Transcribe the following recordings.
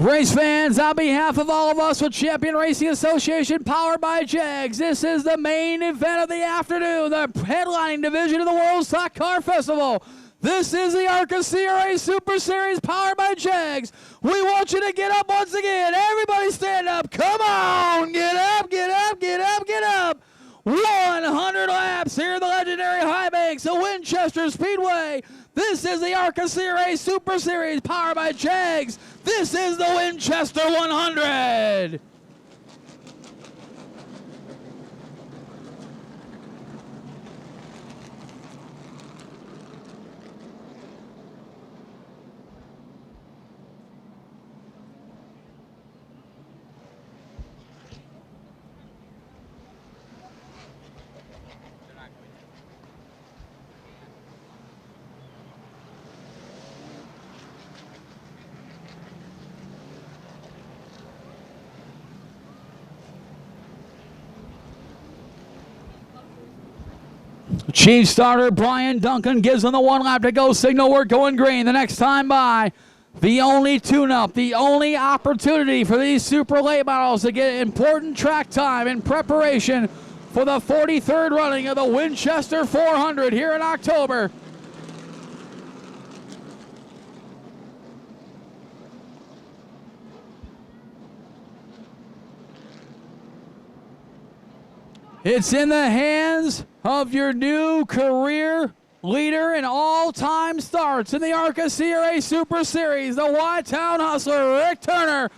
Race fans, on behalf of all of us with Champion Racing Association powered by JAGS, this is the main event of the afternoon, the headlining division of the World Stock Car Festival. This is the ARCA CRA Super Series powered by JAGS. We want you to get up once again. Everybody stand up. Come on. Get up, get up, get up, get up. 100 laps here in the legendary high banks of Winchester Speedway. This is the ARCA CRA Super Series powered by JAGS. This is the Winchester 100. Chief starter Brian Duncan gives them the 1 lap to go. Signal we're going green. The next time by, the only tune-up, the only opportunity for these super late models to get important track time in preparation for the 43rd running of the Winchester 400 here in October. It's in the hands of your new career leader in all-time starts in the ARCA CRA Super Series, the Y-Town Hustler, Rick Turner,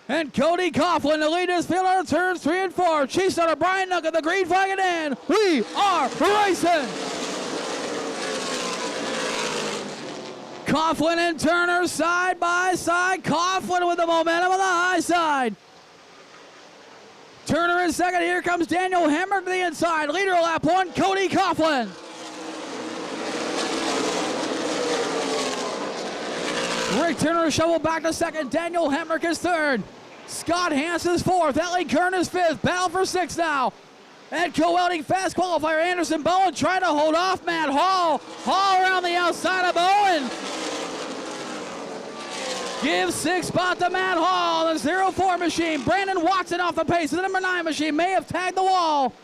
and Cody Coughlin. The lead is filled on turns 3 and 4. Chief starter Brian Duncan, the green flag in hand. We are racing! Coughlin and Turner side by side. Coughlin with the momentum on the high side. Turner in second. Here comes Daniel Hemmer to the inside. Leader lap 1, Cody Coughlin. Rick Turner shovel back to second. Daniel Hemmer is third. Scott Hansen is fourth. Ellie Kern is fifth. Battle for sixth now. And co-welding fast qualifier Anderson Bowen trying to hold off Matt Hall. Hall around the outside of Bowen. Gives 6th spot to Matt Hall, the 04 machine. Brandon Watson off the pace. The number 9 machine may have tagged the wall.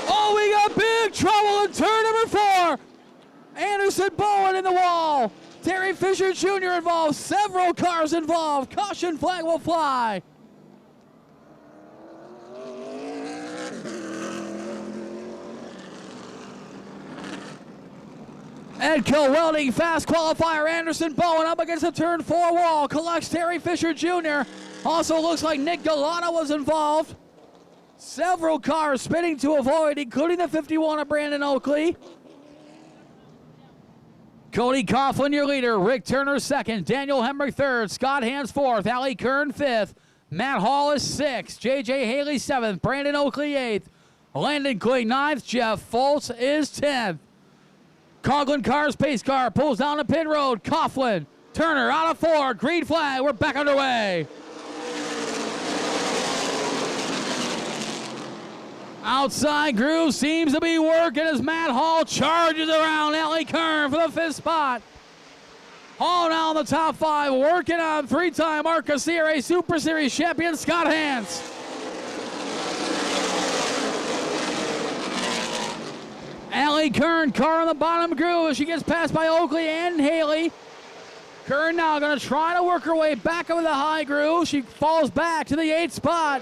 Oh, we got big trouble in turn number 4. Anderson Bowen in the wall. Terry Fisher Jr. involved. Several cars involved. Caution flag will fly. Edco welding fast qualifier Anderson Bowen up against the turn 4 wall. Collects Terry Fisher Jr. Also looks like Nick Galata was involved. Several cars spinning to avoid, including the 51 of Brandon Oakley. Cody Coughlin, your leader. Rick Turner second. Daniel Hemrick third. Scott Hans fourth. Allie Kern fifth. Matt Hall is sixth. J.J. Haley seventh. Brandon Oakley eighth. Landon Quig ninth. Jeff Foltz is 10th. Conklin Cars pace car pulls down the pit road. Coughlin, Turner out of 4. Green flag. We're back underway. Outside groove seems to be working as Matt Hall charges around Ellie Kern for the 5th spot. Hall now in the top 5, working on 3-time ARCA CRA Super Series champion Scott Hans. Allie Kern, car on the bottom groove as she gets passed by Oakley and Haley. Kern now going to try to work her way back over the high groove. She falls back to the 8th spot.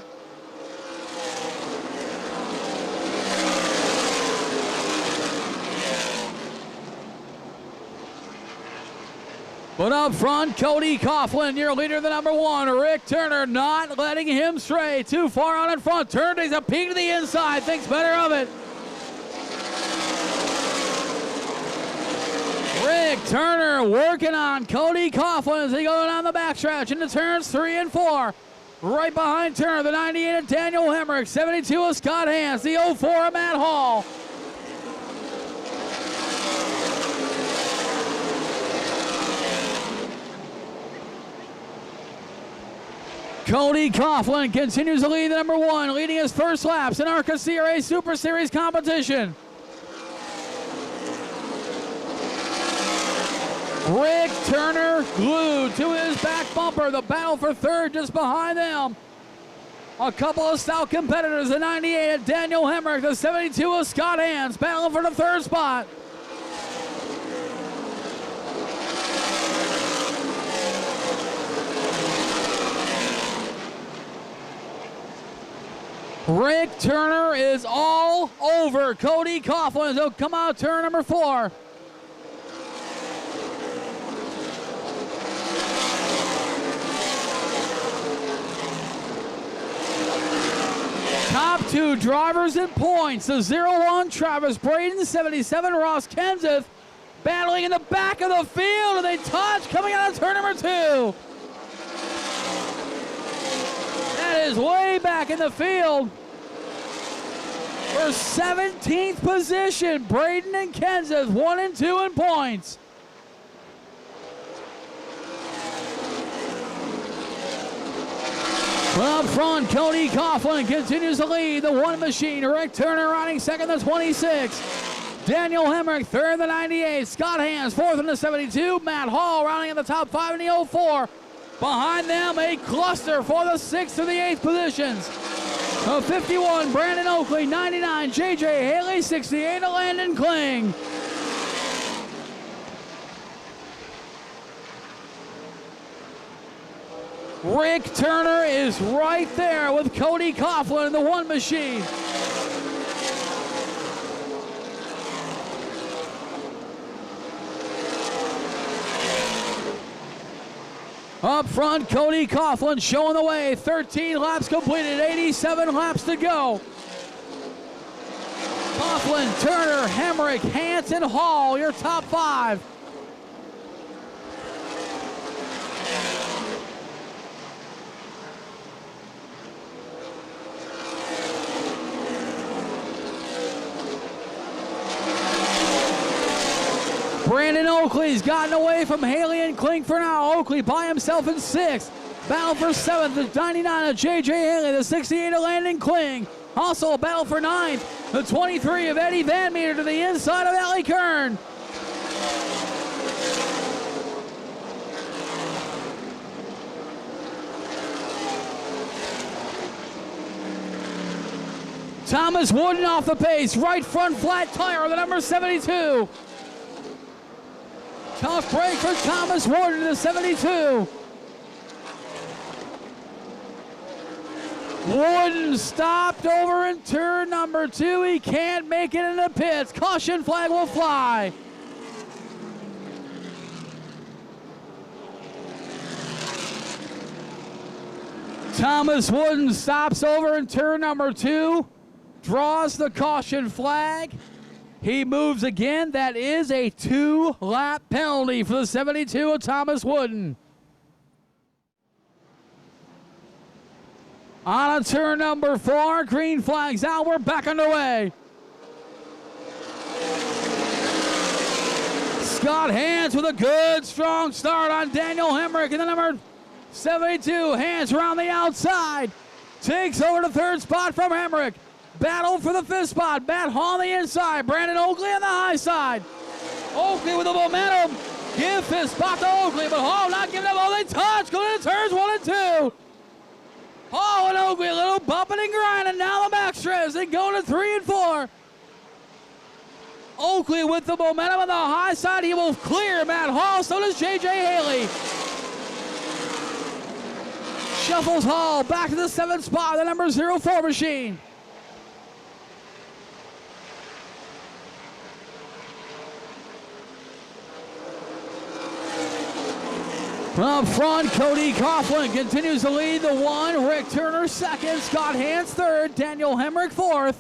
But up front, Cody Coughlin, your leader, the number 1. Rick Turner not letting him stray. Too far out in front. Turner takes a peek to the inside. Thinks better of it. Rick Turner working on Cody Coughlin as they go down the backstretch into turns 3 and 4. Right behind Turner, the 98 of Daniel Hemrick, 72 of Scott Hans, the 04 of Matt Hall. Cody Coughlin continues to lead the number 1, leading his first laps in ARCA CRA Super Series competition. Rick Turner glued to his back bumper. The battle for third just behind them. A couple of stout competitors, the 98 of Daniel Hemrick, the 72 of Scott Hans, battling for the third spot. Rick Turner is all over Cody Coughlin. He'll come out turn number 4. Top 2 drivers in points. The 01 Travis Braden, 77 Ross Kenseth, battling in the back of the field, and they touch coming out of turn number 2. That is way back in the field. For 17th position, Braden and Kenseth, 1 and 2 in points. Up front, Cody Coughlin continues to lead the 1 machine. Rick Turner riding second, the 26. Daniel Hemrick, third, the 98. Scott Hans, fourth in the 72. Matt Hall rounding in the top 5 in the 04. Behind them, a cluster for the 6th to the 8th positions. 51, Brandon Oakley, 99, J.J. Haley, 68, Landon Kling. Rick Turner is right there with Cody Coughlin in the 1 machine. Up front, Cody Coughlin showing the way. 13 laps completed, 87 laps to go. Coughlin, Turner, Hemrick, Hansen, Hall, your top 5. Brandon Oakley's gotten away from Haley and Kling for now. Oakley by himself in 6th. Battle for 7th, the 99 of J.J. Haley, the 68 of Landon Kling. Also a battle for 9th, the 23 of Eddie Van Meter to the inside of Allie Kern. Thomas Wooden off the pace, right front flat tire, the number 72. Tough break for Thomas Wooden, the 72. Wooden stopped over in turn number 2. He can't make it in the pits. Caution flag will fly. Thomas Wooden stops over in turn number 2. Draws the caution flag. He moves again. That is a 2-lap penalty for the 72 of Thomas Wooden. On a turn number 4, green flags out. We're back underway. Scott Hans with a good, strong start on Daniel Hemrick in the number 72. Hans around the outside. Takes over the 3rd spot from Hemrick. Battle for the 5th spot. Matt Hall on the inside. Brandon Oakley on the high side. Oakley with the momentum. Give 5th spot to Oakley, but Hall not giving up. Oh, they touch. Going into turns 1 and 2. Hall and Oakley a little bumping and grinding. Now the backstretch. They go to 3 and 4. Oakley with the momentum on the high side. He will clear Matt Hall. So does J.J. Haley. Shuffles Hall back to the 7th spot. The number 04 machine. Up front, Cody Coughlin continues to lead the 1. Rick Turner 2nd. Scott Hans 3rd. Daniel Hemrick 4th.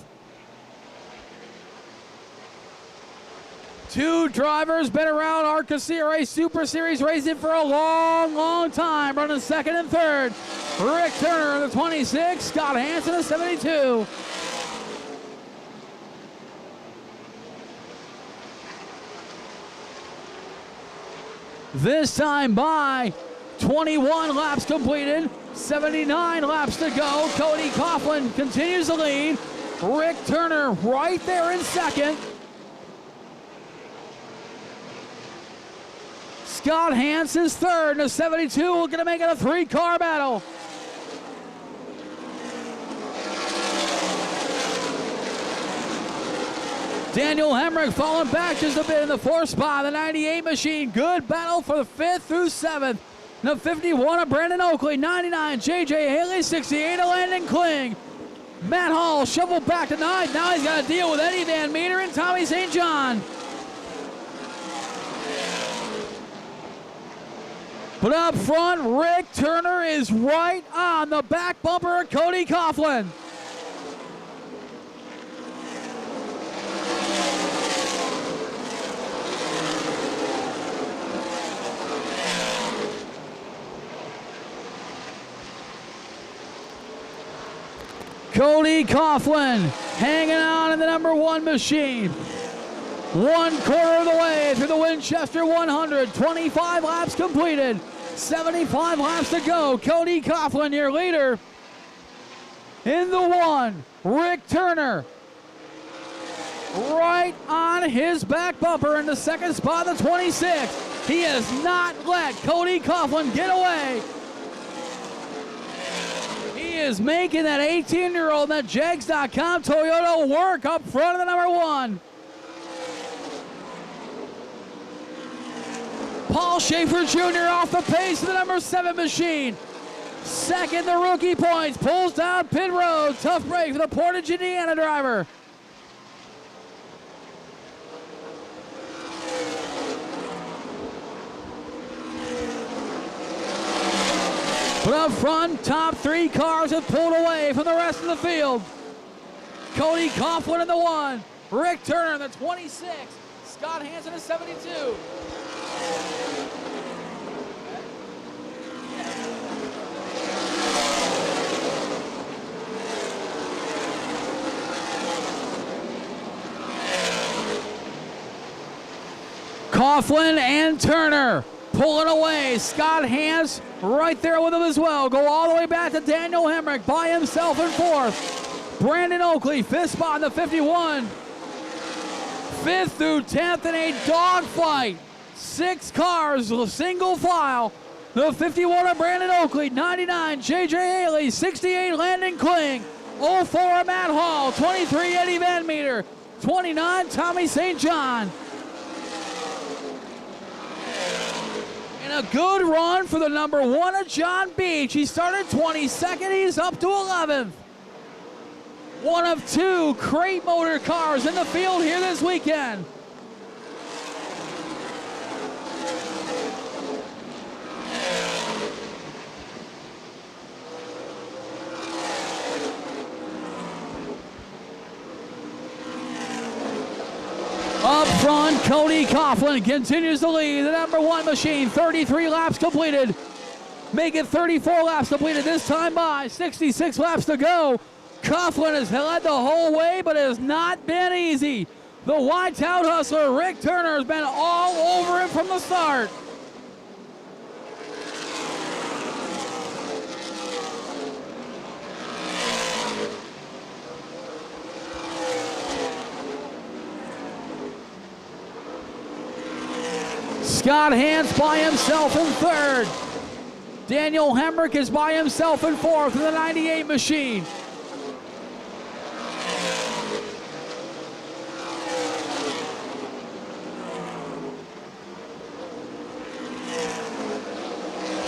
2 drivers been around ARCA CRA Super Series racing for a long, long time. Running 2nd and 3rd. Rick Turner in the 26. Scott Hans in the 72. This time by 21 laps completed, 79 laps to go. Cody Coughlin continues to lead. Rick Turner right there in 2nd. Scott Hans is third, and the 72 will going to make it a 3-car battle. Daniel Hemrick falling back just a bit in the 4th spot. The 98 machine, good battle for the 5th through 7th. The 51 of Brandon Oakley, 99, J.J. Haley, 68 of Landon Kling. Matt Hall shoveled back to 9th. Now he's got to deal with Eddie Van Meter and Tommy St. John. But up front, Rick Turner is right on the back bumper of Cody Coughlin. Cody Coughlin hanging on in the number 1 machine. 1/4 of the way through the Winchester 100. 25 laps completed. 75 laps to go. Cody Coughlin, your leader. In the 1, Rick Turner. Right on his back bumper in the 2nd spot, the 26. He has not let Cody Coughlin get away. He is making that 18-year-old, that Jags.com Toyota work up front of the number 1. Paul Schaefer Jr. off the pace of the number 7 machine. Second, the rookie points. Pulls down pit road. Tough break for the Portage, Indiana driver. But up front, top 3 cars have pulled away from the rest of the field. Cody Coughlin in the 1. Rick Turner in the 26. Scott Hansen in 72. Coughlin and Turner pulling away. Scott Hans right there with him as well. Go all the way back to Daniel Hemrick by himself in 4th. Brandon Oakley, 5th spot in the 51. 5th through 10th in a dogfight. 6 cars, single file. The 51 of Brandon Oakley, 99 J.J. Haley, 68 Landon Kling, 04 of Matt Hall, 23 Eddie Van Meter, 29 Tommy St. John. And a good run for the number 1 of John Beach. He started 22nd, he's up to 11th. One of 2 crate motor cars in the field here this weekend. Up front, Cody Coughlin continues to lead. The number 1 machine, 33 laps completed. Make it 34 laps completed this time by 66 laps to go. Coughlin has led the whole way, but it has not been easy. The Whitetown hustler, Rick Turner, has been all over him from the start. Scott Hans by himself in 3rd. Daniel Hemrick is by himself in 4th in the 98 machine.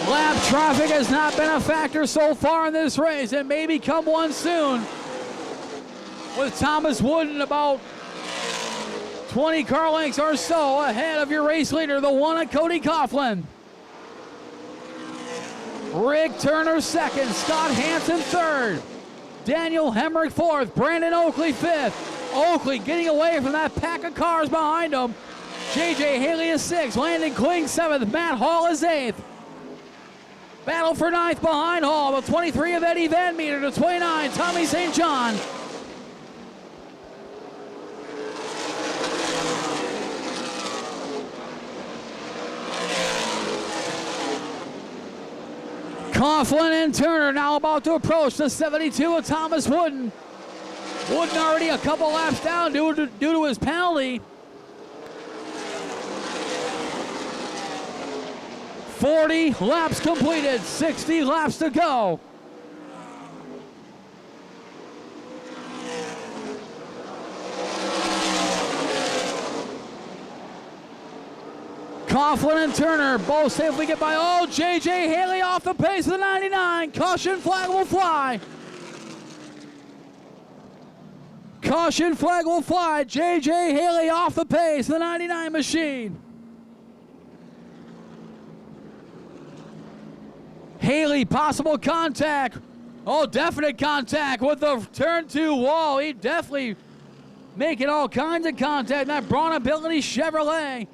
Lap traffic has not been a factor so far in this race. It may become one soon, with Thomas Wooden about 20 car lengths or so ahead of your race leader, the 1 of Cody Coughlin. Rick Turner 2nd, Scott Hansen 3rd, Daniel Hemrick 4th, Brandon Oakley 5th. Oakley getting away from that pack of cars behind him. J.J. Haley is 6th, Landon Kling 7th, Matt Hall is 8th. Battle for 9th behind Hall, the 23 of Eddie Van Meter to 29, Tommy St. John. Coughlin and Turner now about to approach the 72 of Thomas Wooden. Wooden already a couple laps down due to his penalty. 40 laps completed, 60 laps to go. Coughlin and Turner both safely get by. Oh, J.J. Haley off the pace of the 99. Caution flag will fly. Caution flag will fly. J.J. Haley off the pace of the 99 machine. Haley, possible contact. Oh, definite contact with the turn 2 wall. He definitely making all kinds of contact in that Braun Ability Chevrolet.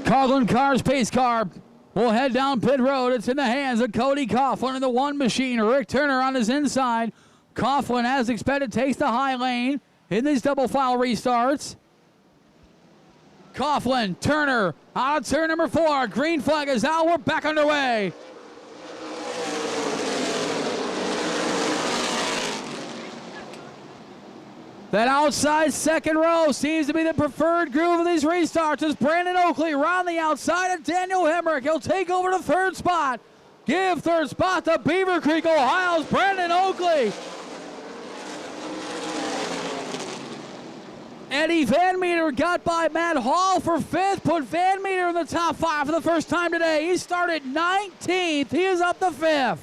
Coughlin Car's pace car will head down pit road. It's in the hands of Cody Coughlin in the 1 machine. Rick Turner on his inside. Coughlin, as expected, takes the high lane in these double file restarts. Coughlin, Turner, out of turn number 4. Green flag is out. We're back underway. That outside second row seems to be the preferred groove of these restarts as Brandon Oakley around the outside of Daniel Hemrick. He'll take over the 3rd spot. Give 3rd spot to Beaver Creek, Ohio's Brandon Oakley. Eddie Van Meter got by Matt Hall for 5th. Put Van Meter in the top 5 for the first time today. He started 19th. He is up to 5th.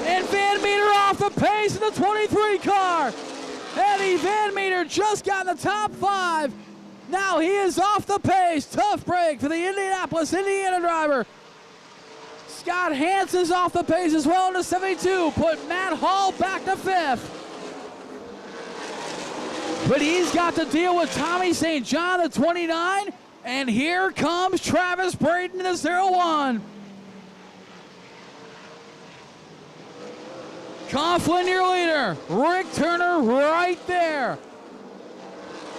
And Van Meter off the pace in the 23 car. Eddie Van Meter just got in the top 5. Now he is off the pace. Tough break for the Indianapolis, Indiana driver. Scott Hansen's off the pace as well in the 72. Put Matt Hall back to 5th. But he's got to deal with Tommy St. John, the 29. And here comes Travis Braden in the 01. Coughlin, your leader. Rick Turner right there.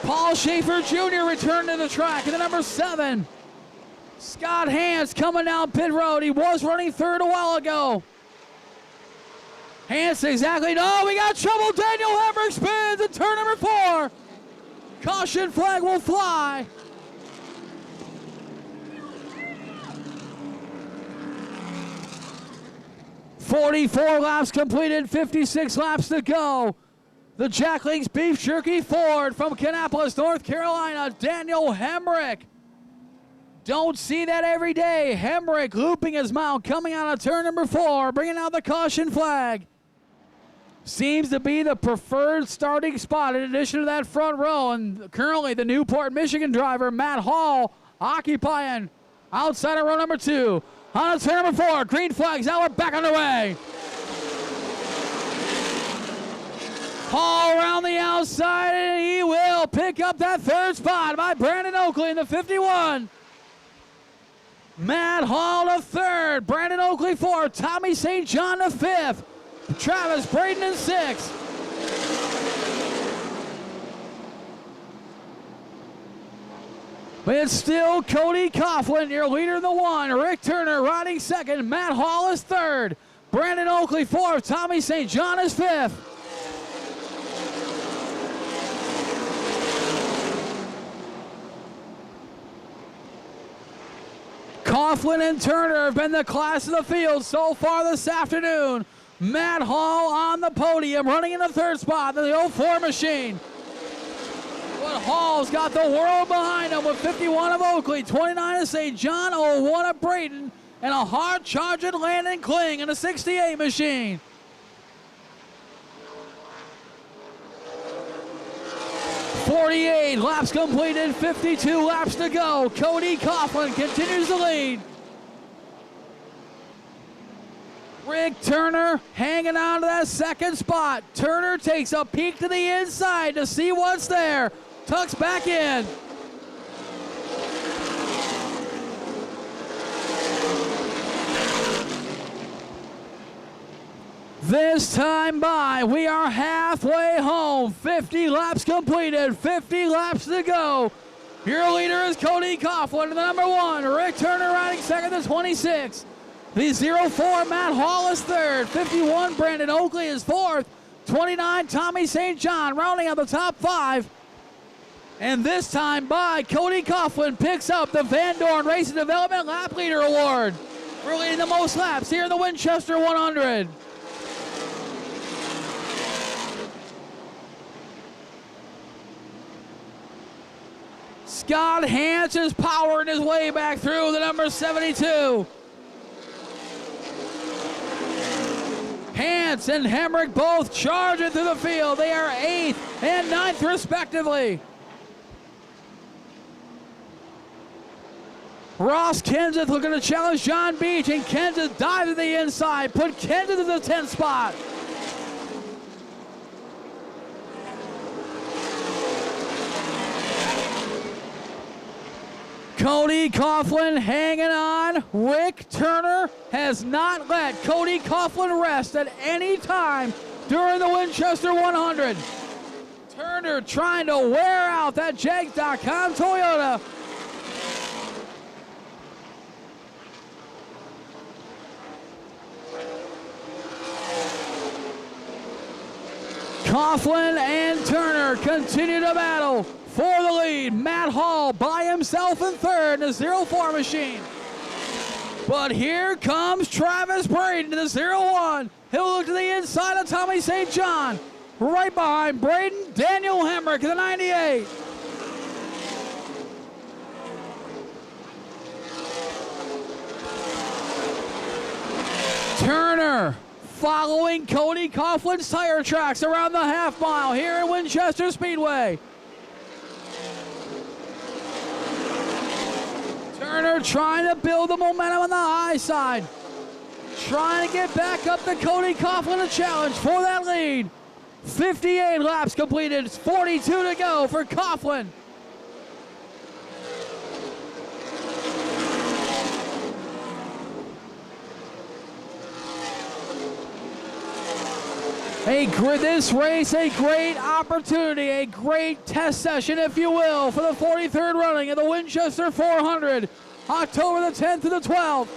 Paul Schaefer Jr. returned to the track in the number 7. Scott Hans coming down pit road. He was running 3rd a while ago. Hans exactly. No, we got trouble. Daniel Hemrick spins in turn number 4. Caution flag will fly. "44 laps completed, 56 laps to go. The Jack Link's Beef Jerky Ford from Kannapolis, North Carolina, Daniel Hemrick. Don't see that every day. Hemrick looping his mount, coming out of turn number 4, bringing out the caution flag. Seems to be the preferred starting spot in addition to that front row. And currently the Newport, Michigan driver, Matt Hall, occupying outside of row number 2. On to turn number 4, green flags out, we're back underway. Hall around the outside, and he will pick up that 3rd spot by Brandon Oakley in the 51. Matt Hall to 3rd, Brandon Oakley 4th, Tommy St. John to 5th, Travis Braden in 6th. But it's still Cody Coughlin, your leader in the 1. Rick Turner riding 2nd. Matt Hall is 3rd. Brandon Oakley 4th. Tommy St. John is 5th. Coughlin and Turner have been the class of the field so far this afternoon. Matt Hall on the podium, running in the 3rd spot, the 04 machine. But Hall's got the world behind him with 51 of Oakley, 29 of St. John, 01 of Braden, and a hard-charging Landon Kling in a 68 machine. "48 laps completed, 52 laps to go. Cody Coughlin continues to lead. Rick Turner hanging on to that 2nd spot. Turner takes a peek to the inside to see what's there. Tucks back in. This time by, we are halfway home. 50 laps completed, 50 laps to go. Your leader is Cody Coughlin, the number 1. Rick Turner riding 2nd, the 26. The 04, Matt Hall is 3rd. 51, Brandon Oakley is 4th. 29, Tommy St. John rounding out the top 5. And this time by Cody Coughlin picks up the Van Dorn Racing Development Lap Leader Award for leading the most laps here in the Winchester 100. Scott Hance is powering his way back through the number 72. Hance and Hemrick both charging through the field. They are 8th and 9th respectively. Ross Kenseth looking to challenge John Beach, and Kenseth dives to the inside, put Kenseth in the 10th spot. Cody Coughlin hanging on. Rick Turner has not let Cody Coughlin rest at any time during the Winchester 100. Turner trying to wear out that Jegs.com Toyota. Coughlin and Turner continue to battle for the lead. Matt Hall by himself in third in the 04 machine. But here comes Travis Braden to the 01. He'll look to the inside of Tommy St. John. Right behind Braden, Daniel Hemrick in the 98. Turner following Cody Coughlin's tire tracks around the half mile here at Winchester Speedway. Turner trying to build the momentum on the high side. Trying to get back up to Cody Coughlin, a challenge for that lead. 58 laps completed, 42 to go for Coughlin. This race, a great opportunity, a great test session, if you will, for the 43rd running of the Winchester 400, October the 10th to the 12th.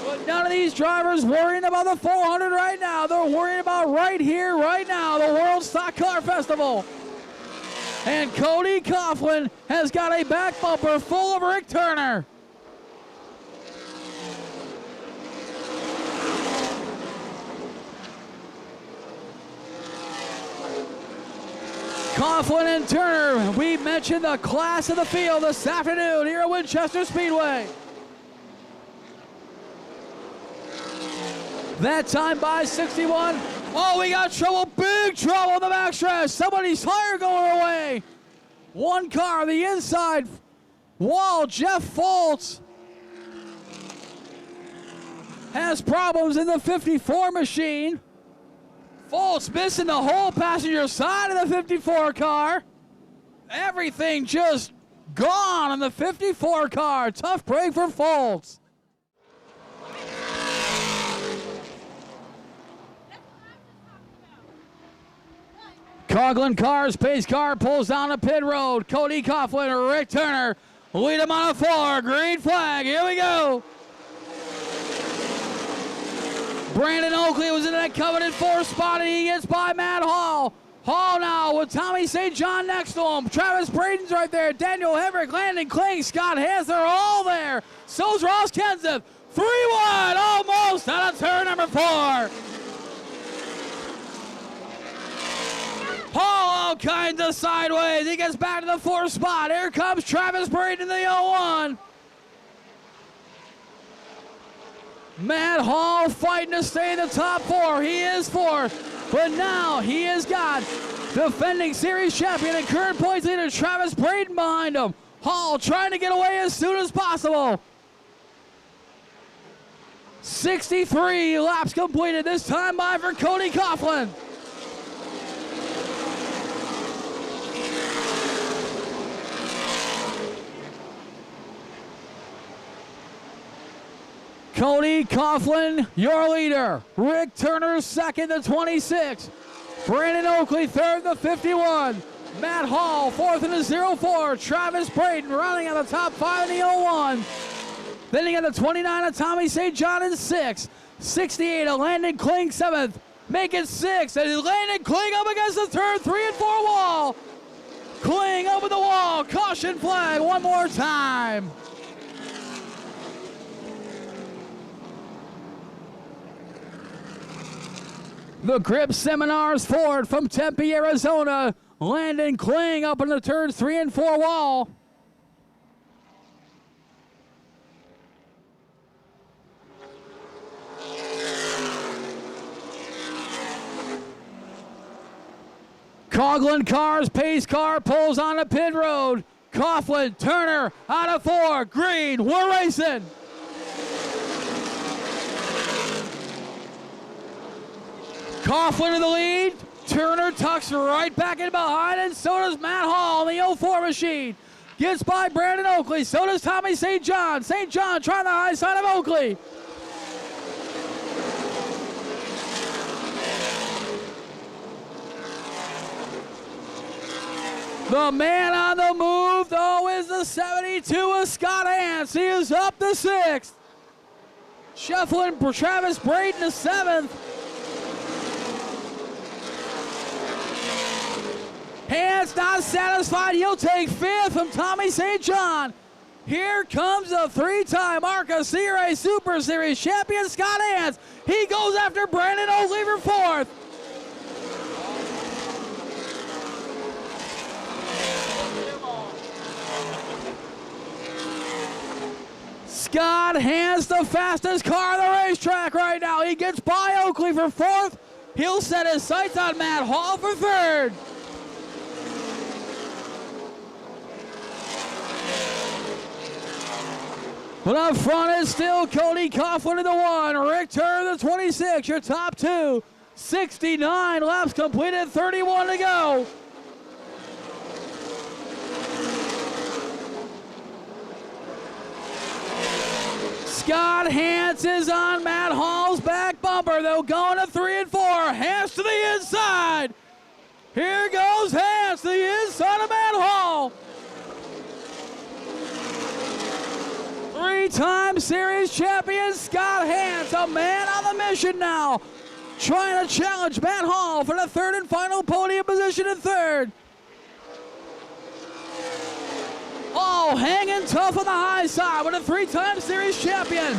But none of these drivers worrying about the 400 right now. They're worrying about right here, right now, the World Stock Car Festival. And Cody Coughlin has got a back bumper full of Rick Turner. Coughlin and Turner, we mentioned the class of the field this afternoon here at Winchester Speedway. That time by 61. Oh, we got trouble, big trouble in the backstretch. Somebody's tire going away. One car on the inside wall. Jeff Foltz has problems in the 54 machine. Foltz missing the whole passenger side of the 54 car. Everything just gone on the 54 car. Tough break for Foltz. Coughlin cars, pace car pulls down the pit road. Cody Coughlin, Rick Turner lead him on a 4. Green flag, here we go. Brandon Oakley was in that coveted 4th spot, and he gets by Matt Hall. Hall now with Tommy St. John next to him. Travis Braden's right there. Daniel Hemrick, Landon Kling, Scott Hance, they're all there. So's Ross Kenseth. 3-1, almost out of turn number 4. Hall all kinds of sideways. He gets back to the 4th spot. Here comes Travis Braden in the 01. Matt Hall fighting to stay in the top 4. He is 4th, but now he has got defending series champion and current points leader Travis Braden behind him. Hall trying to get away as soon as possible. 63 laps completed, this time by for Cody Coughlin. Cody Coughlin, your leader. Rick Turner, 2nd, the 26. Brandon Oakley, 3rd, the 51. Matt Hall, 4th in the 04. Travis Braden running on the top 5 in the 01. Then you got the 29 of Tommy St. John in 6th. 68 of Landon Kling, 7th. Make it 6th. And Landon Kling up against the turn 3 and 4 wall. Kling over the wall. Caution flag one more time. The Grip Seminars Ford from Tempe, Arizona. Landon Kling up in the turn 3 and 4 wall. Coughlin Cars pace car pulls on the pit road. Coughlin, Turner out of 4. Green, we're racing. Coughlin in the lead. Turner tucks right back in behind, and so does Matt Hall in the 04 machine. Gets by Brandon Oakley. So does Tommy St. John. St. John trying the high side of Oakley. The man on the move, though, is the 72 of Scott Hance. He is up to 6th. Shuffling Travis Braden to 7th. Hance not satisfied. He'll take 5th from Tommy St. John. Here comes the 3-time ARCA CRA Super Series champion Scott Hance. He goes after Brandon Oakley for 4th. Scott Hance, the fastest car on the racetrack right now. He gets by Oakley for 4th. He'll set his sights on Matt Hall for 3rd. But up front is still Cody Coughlin in the 1. Rick Turner the 26, your top 2. 69 laps completed, 31 to go. Scott Hance is on Matt Hall's back bumper. They'll go into 3 and 4. Hance to the inside. Here goes Hance to the inside of Matt Hall. 3-time series champion Scott Hance, a man on the mission now, trying to challenge Matt Hall for the 3rd and final podium position in 3rd. Hall hanging tough on the high side with a 3-time series champion.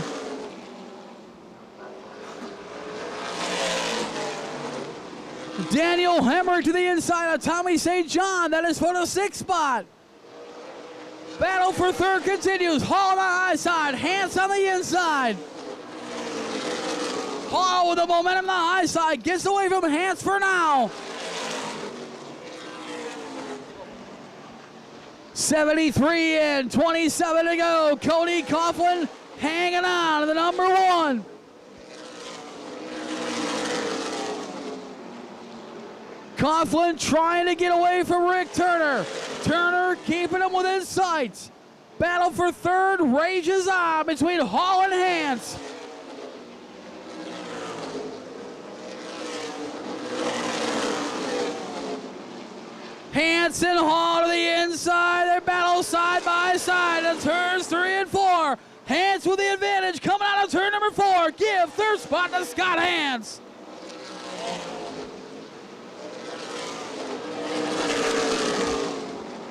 Daniel Hemrick to the inside of Tommy St. John. That is for the 6th spot. Battle for 3rd continues. Hall on the high side. Hance on the inside. Hall with the momentum on the high side. Gets away from Hance for now. 73 in, 27 to go. Cody Coughlin hanging on to the number 1. Coughlin trying to get away from Rick Turner. Turner keeping him within sight. Battle for 3rd rages on between Hall and Hance. Hance and Hall to the inside. They battle side by side in turns 3 and 4. Hance with the advantage coming out of turn number 4. Give 3rd spot to Scott Hance.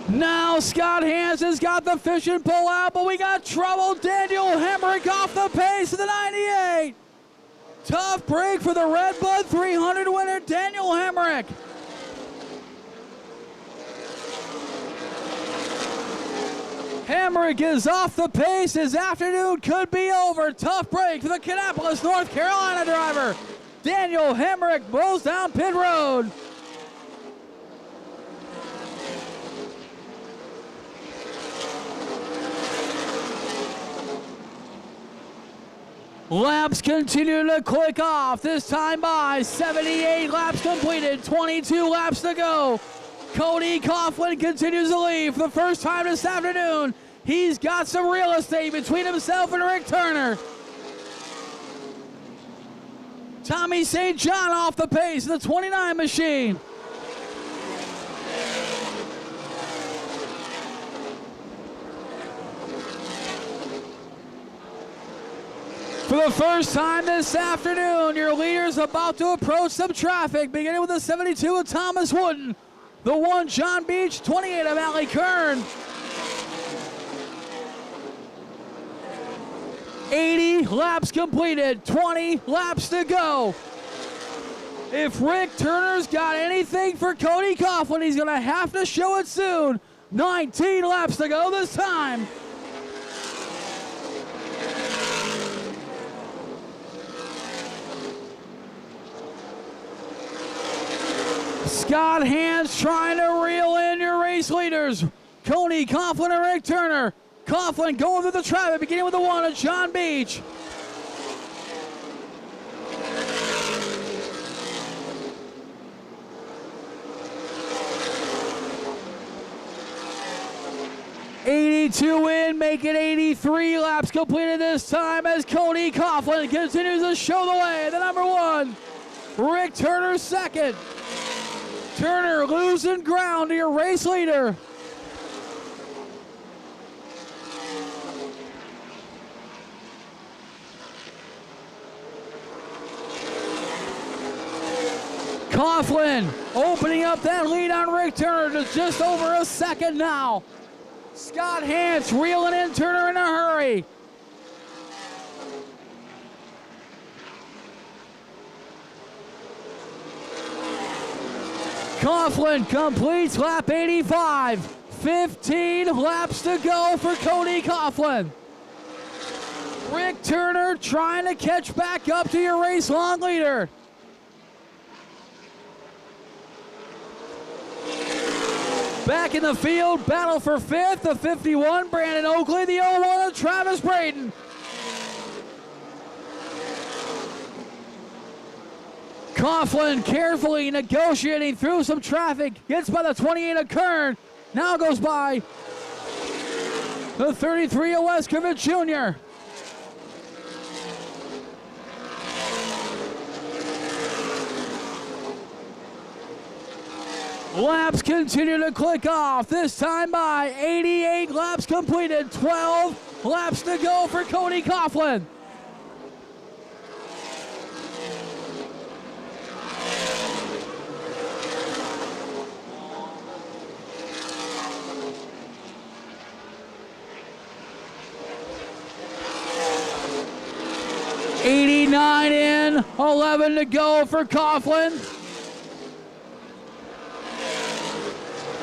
Now Scott Hance has got the fishing pole out, but we got trouble. Daniel Hemrick off the pace of the 98. Tough break for the Redbud 300 winner, Daniel Hemrick. Hemrick is off the pace. His afternoon could be over. Tough break for the Kannapolis, North Carolina driver. Daniel Hemrick rolls down pit road. Laps continue to click off, this time by 78 laps completed, 22 laps to go. Cody Coughlin continues to lead for the first time this afternoon. He's got some real estate between himself and Rick Turner. Tommy St. John off the pace of the 29 machine. For the first time this afternoon, your leader's about to approach some traffic, beginning with the 72 of Thomas Wooden. The 1, John Beach, 28 of Allie Kern. 80 laps completed, 20 laps to go. If Rick Turner's got anything for Cody Coughlin, he's going to have to show it soon. 19 laps to go this time. Scott Hans trying to reel in your race leaders. Cody Coughlin and Rick Turner. Coughlin going through the traffic, beginning with the 1 at John Beach. '82 in, making 83 laps completed this time as Cody Coughlin continues to show the way. The number 1, Rick Turner second. Turner losing ground to your race leader. Coughlin opening up that lead on Rick Turner to just over a second now. Scott Hans reeling in Turner in a hurry. Coughlin completes lap 85. 15 laps to go for Cody Coughlin. Rick Turner trying to catch back up to your race long leader. Back in the field, battle for 5th, the 51, Brandon Oakley, the 01 of Travis Braden. Coughlin carefully negotiating through some traffic, gets by the 28 of Kern, now goes by the 33 of Westkovich Jr. Laps continue to click off, this time by 88 laps completed, 12 laps to go for Cody Coughlin. '89 in, 11 to go for Coughlin.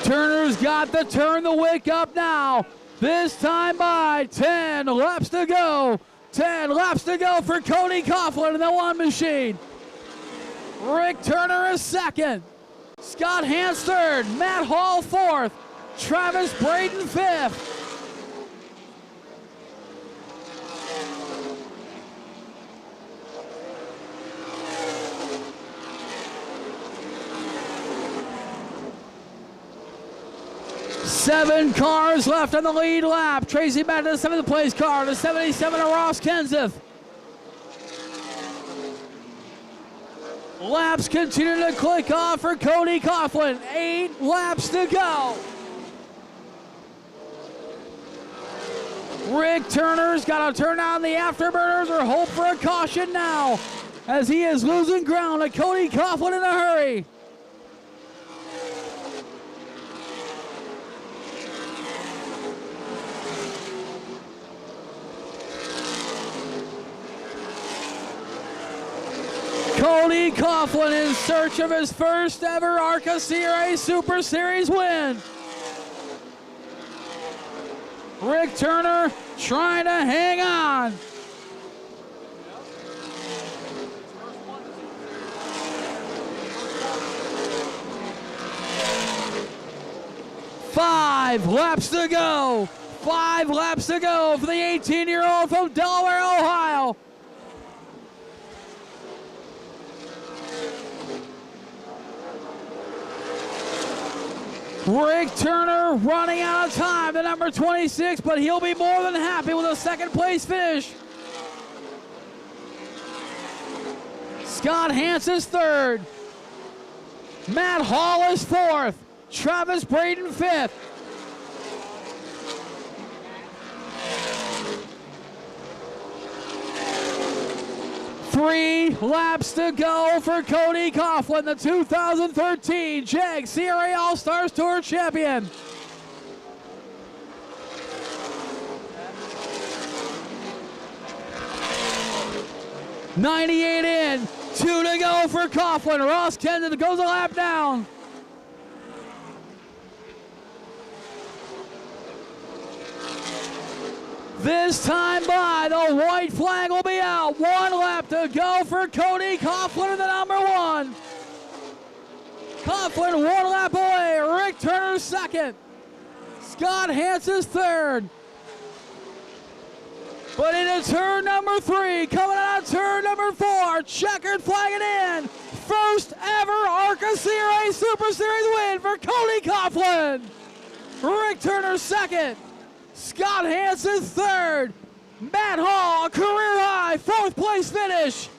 Turner's got to turn the wick up now. This time by 10 laps to go. 10 laps to go for Cody Coughlin in the 1 machine. Rick Turner is second. Scott Hans third. Matt Hall fourth. Travis Braden fifth. Seven cars left on the lead lap. Tracy back to the 7th place car, the 77 of Ross Kenseth. Laps continue to click off for Cody Coughlin. 8 laps to go. Rick Turner's got to turn on the afterburners or hope for a caution now, as he is losing ground to Cody Coughlin in a hurry. Cody Coughlin in search of his first ever ARCA CRA Super Series win. Rick Turner trying to hang on. Five laps to go. 5 laps to go for the 18-year-old from Delaware, Ohio. Rick Turner running out of time, the number 26, but he'll be more than happy with a 2nd place finish. Scott Hans is 3rd. Matt Hall is 4th. Travis Braden 5th. 3 laps to go for Cody Coughlin, the 2013 Jag CRA All-Stars Tour champion. .98 in, 2 to go for Coughlin. Ross Kenseth goes a lap down. This time by, the white flag will be out. 1 lap to go for Cody Coughlin in the number 1. Coughlin 1 lap away. Rick Turner second. Scott Hansen's third. But into turn number 3, coming out of turn number 4, checkered flag it in. First ever ARCA CRA Super Series win for Cody Coughlin. Rick Turner second. Scott Hansen third. Matt Hall, a career high 4th place finish.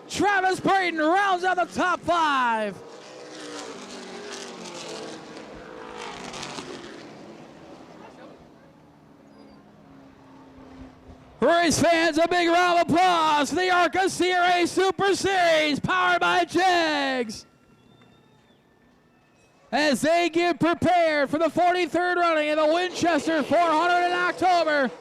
Travis Brayton rounds out the top 5. Race fans, a big round of applause for the ARCA CRA Super Series, powered by Jags, as they get prepared for the 43rd running of the Winchester 400 in October.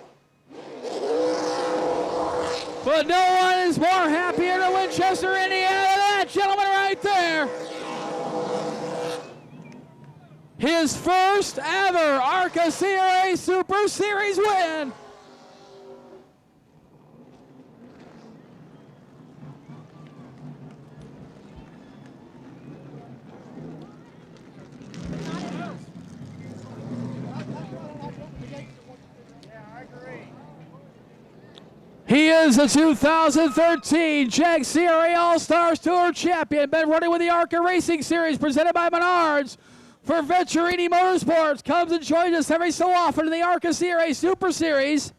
But no one is more happier than Winchester, Indiana, than that gentleman right there. His first ever ARCA CRA Super Series win. He is the 2013 Jag CRA All-Stars Tour champion. Been running with the ARCA Racing Series presented by Menards for Venturini Motorsports. Comes and joins us every so often in the ARCA CRA Super Series.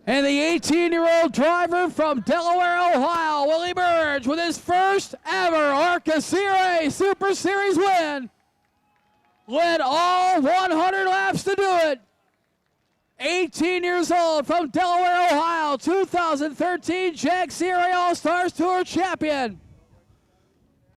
And the 18-year-old driver from Delaware, Ohio, will emerge with his first ever ARCA CRA Super Series win. Led all 100 laps to do it. 18 years old from Delaware, Ohio, 2013 Jag CRA All-Stars Tour champion.